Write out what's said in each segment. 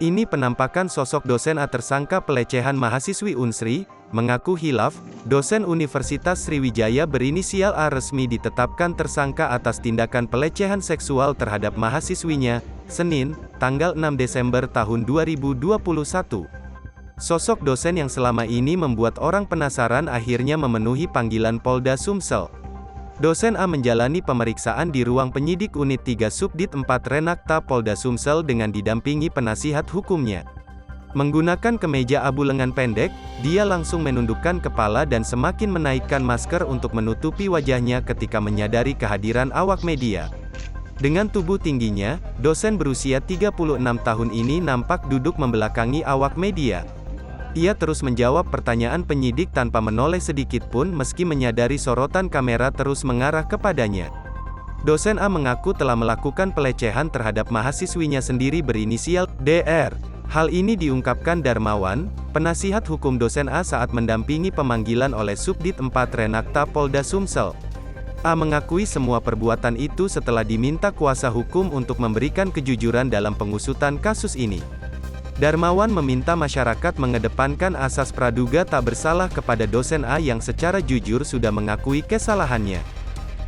Ini penampakan sosok dosen A tersangka pelecehan mahasiswi Unsri, mengaku hilaf. Dosen Universitas Sriwijaya berinisial A resmi ditetapkan tersangka atas tindakan pelecehan seksual terhadap mahasiswinya, Senin, tanggal 6 Desember tahun 2021. Sosok dosen yang selama ini membuat orang penasaran akhirnya memenuhi panggilan Polda Sumsel. Dosen A menjalani pemeriksaan di ruang penyidik Unit 3 Subdit 4 Renakta Polda Sumsel dengan didampingi penasihat hukumnya. Menggunakan kemeja abu lengan pendek, dia langsung menundukkan kepala dan semakin menaikkan masker untuk menutupi wajahnya ketika menyadari kehadiran awak media. Dengan tubuh tingginya, dosen berusia 36 tahun ini nampak duduk membelakangi awak media. Ia terus menjawab pertanyaan penyidik tanpa menoleh sedikit pun meski menyadari sorotan kamera terus mengarah kepadanya. Dosen A mengaku telah melakukan pelecehan terhadap mahasiswinya sendiri berinisial DR. Hal ini diungkapkan Darmawan, penasihat hukum dosen A saat mendampingi pemanggilan oleh Subdit 4 Renakta Polda Sumsel. A mengakui semua perbuatan itu setelah diminta kuasa hukum untuk memberikan kejujuran dalam pengusutan kasus ini. Darmawan meminta masyarakat mengedepankan asas praduga tak bersalah kepada dosen A yang secara jujur sudah mengakui kesalahannya.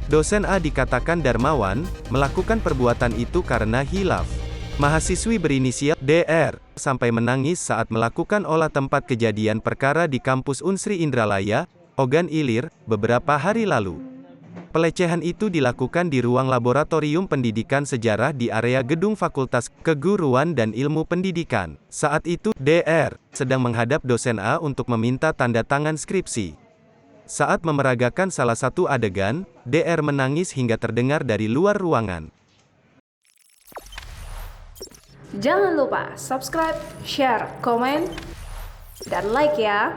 Dosen A dikatakan Darmawan, melakukan perbuatan itu karena hilaf. Mahasiswi berinisial DR, sampai menangis saat melakukan olah tempat kejadian perkara di kampus Unsri Indralaya, Ogan Ilir, beberapa hari lalu. Pelecehan itu dilakukan di ruang laboratorium pendidikan sejarah di area gedung Fakultas Keguruan dan Ilmu Pendidikan. Saat itu, DR sedang menghadap dosen A untuk meminta tanda tangan skripsi. Saat memeragakan salah satu adegan, DR menangis hingga terdengar dari luar ruangan. Jangan lupa subscribe, share, komen, dan like ya!